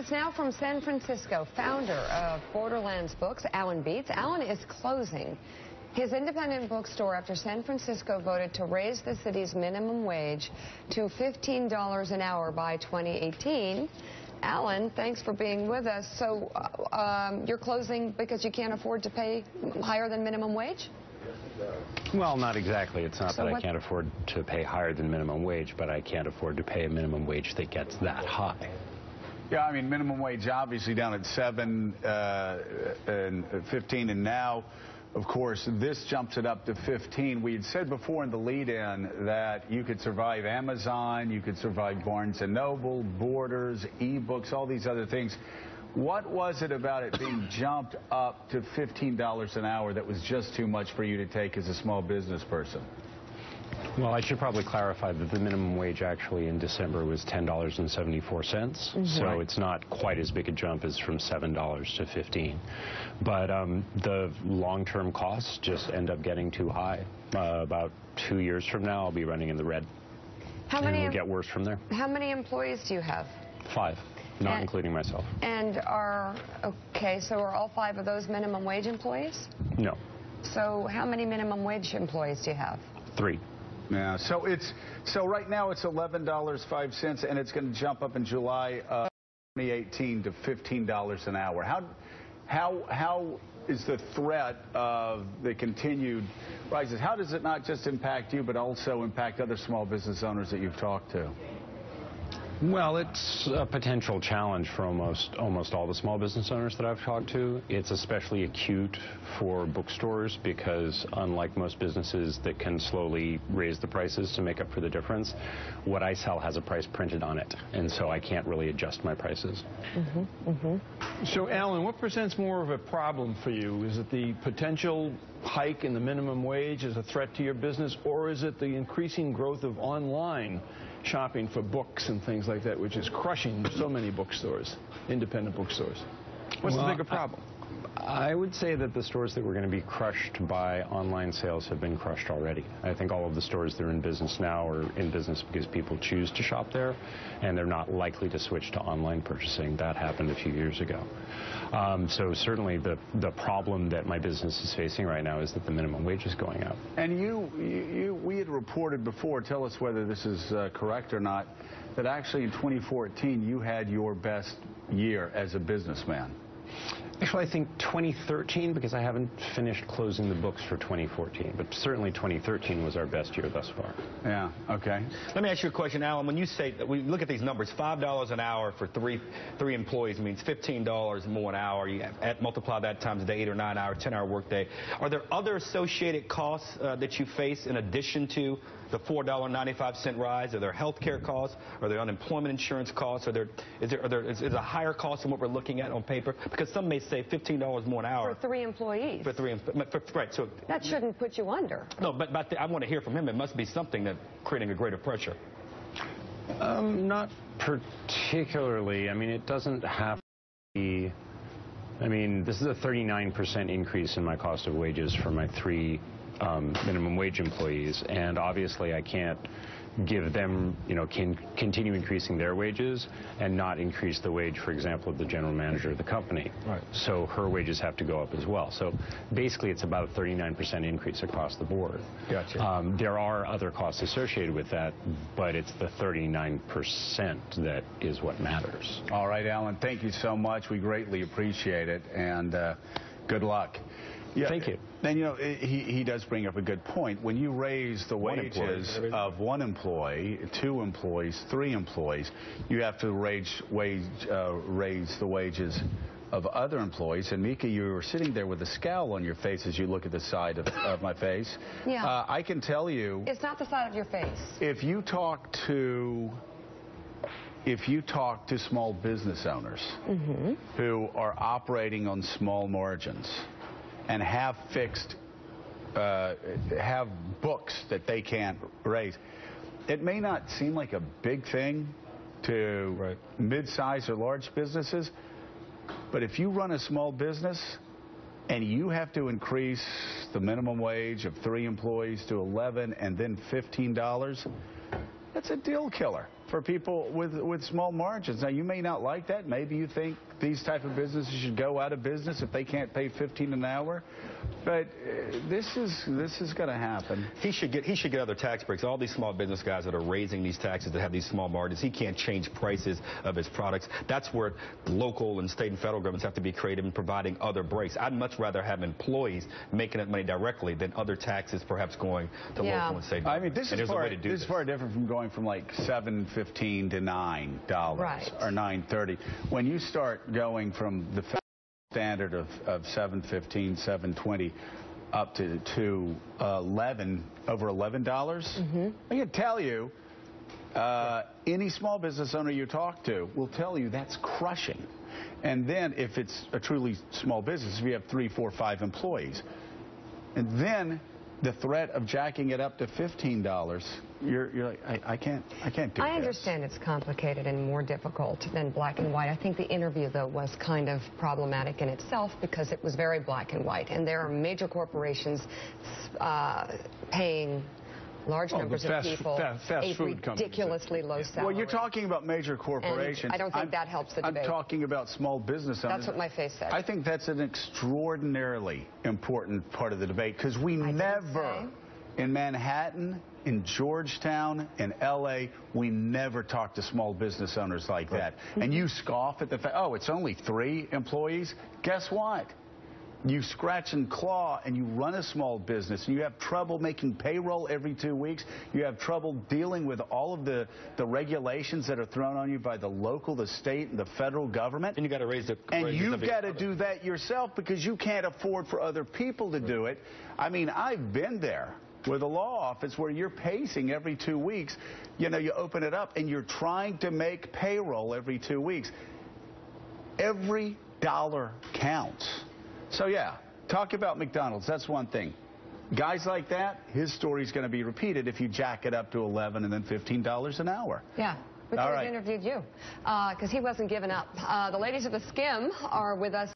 us now from San Francisco, founder of Borderlands Books, Alan Beats. Alan is closing his independent bookstore after San Francisco voted to raise the city's minimum wage to $15 an hour by 2018. Alan, thanks for being with us. So you're closing because you can't afford to pay higher than minimum wage? Well, not exactly. It's not that I can't afford to pay higher than minimum wage, but I can't afford to pay a minimum wage that gets that high. Yeah, I mean, minimum wage obviously down at 7 and 15, and now, of course, this jumps it up to 15. We had said before in the lead-in that you could survive Amazon, you could survive Barnes & Noble, Borders, eBooks, all these other things. What was it about it being jumped up to $15 an hour that was just too much for you to take as a small business person? Well, I should probably clarify that the minimum wage actually in December was $10.74. So it's not quite as big a jump as from $7 to 15. But the long-term costs just end up getting too high. About 2 years from now, I'll be running in the red. How many? It'll get worse from there. How many employees do you have? 5. Not including myself. And so are all 5 of those minimum wage employees? No. So how many minimum wage employees do you have? 3. Yeah, so right now it's $11.05, and it's going to jump up in July 2018 to $15 an hour. How is the threat of the continued rises? How does it not just impact you, but also impact other small business owners that you've talked to? Well, it's a potential challenge for almost all the small business owners that I've talked to. It's especially acute for bookstores because unlike most businesses that can slowly raise the prices to make up for the difference, what I sell has a price printed on it, and so I can't really adjust my prices. So, Alan, what presents more of a problem for you? Is it the potential hike in the minimum wage as a threat to your business, or is it the increasing growth of online shopping for books and things like that, which is crushing so many bookstores, independent bookstores? What's the bigger problem? I would say that the stores that were going to be crushed by online sales have been crushed already. I think all of the stores that are in business now are in business because people choose to shop there, and they're not likely to switch to online purchasing. That happened a few years ago. So certainly the problem that my business is facing right now is that the minimum wage is going up. And we had reported before, tell us whether this is correct or not, that actually in 2014 you had your best year as a businessman. Actually, I think 2013, because I haven't finished closing the books for 2014, but certainly 2013 was our best year thus far. Yeah, okay. Let me ask you a question, Alan. When you say, we look at these numbers, $5 an hour for three employees means $15 more an hour. You multiply that times the 8 or 9 hour, 10-hour workday. Are there other associated costs that you face in addition to the $4.95 rise? Are there health care costs? Are there unemployment insurance costs? Is a higher cost than what we're looking at on paper? Because some may say $15 more an hour. For 3 employees. Right. So that shouldn't put you under. No, but I want to hear from him. It must be something that's creating a greater pressure. Not particularly. I mean, it doesn't have to be. I mean, this is a 39% increase in my cost of wages for my 3 minimum wage employees, and obviously I can't give them, continue increasing their wages and not increase the wage, for example, of the general manager of the company. Right. So her wages have to go up as well. So basically it's about a 39% increase across the board. Gotcha. There are other costs associated with that, but it's the 39% that is what matters. All right, Alan, thank you so much. We greatly appreciate it, and good luck. Yeah, thank you. And, he does bring up a good point. When you raise the wages of 1 employee, 2 employees, 3 employees, you have to raise the wages of other employees. And, Mika, you were sitting there with a scowl on your face as you look at the side of my face. Yeah. I can tell you... It's not the side of your face. If you talk to small business owners who are operating on small margins and have have books that they can't raise, it may not seem like a big thing to mid-size or large businesses, but if you run a small business and you have to increase the minimum wage of 3 employees to 11 and then $15, that's a deal killer. for people with small margins. Now, you may not like that. Maybe you think these type of businesses should go out of business if they can't pay $15 an hour. But this is going to happen. He should get other tax breaks. All these small business guys that are raising these taxes that have these small margins, he can't change prices of his products. That's where local and state and federal governments have to be creative in providing other breaks. I'd much rather have employees making that money directly than other taxes perhaps going to local and state governments. I mean, this is far different from going from like $7.15 to $9 right. or $9.30. When you start going from the standard of $7.15, $7.20 up to over $11, I can tell you, any small business owner you talk to will tell you that's crushing. And then if it's a truly small business, if you have 3, 4, 5 employees, and then the threat of jacking it up to $15, you're like, I can't do this. I understand it's complicated and more difficult than black and white. I think the interview, though, was kind of problematic in itself because it was very black and white. And there are major corporations paying large numbers of people a ridiculously low salary. Well, you're talking about major corporations. And I don't think that helps the debate. I'm talking about small business owners. That's what my face said. I think that's an extraordinarily important part of the debate because we never, in Manhattan, in Georgetown, in L.A., we never talk to small business owners like that. And you scoff at the fact, oh, it's only 3 employees. Guess what? You scratch and claw and you run a small business and you have trouble making payroll every 2 weeks. You have trouble dealing with all of the regulations that are thrown on you by the local, the state, and the federal government. And you got to raise the And you've got to do that yourself because you can't afford for other people to do it. I mean, I've been there with a law office where you're pacing every 2 weeks. You know, you open it up and you're trying to make payroll every 2 weeks. Every dollar counts. So, yeah, talk about McDonald's. That's one thing. Guys like that, his story's going to be repeated if you jack it up to $11 and then $15 an hour. Yeah. We could have interviewed you because he wasn't giving up. The ladies of the Skim are with us.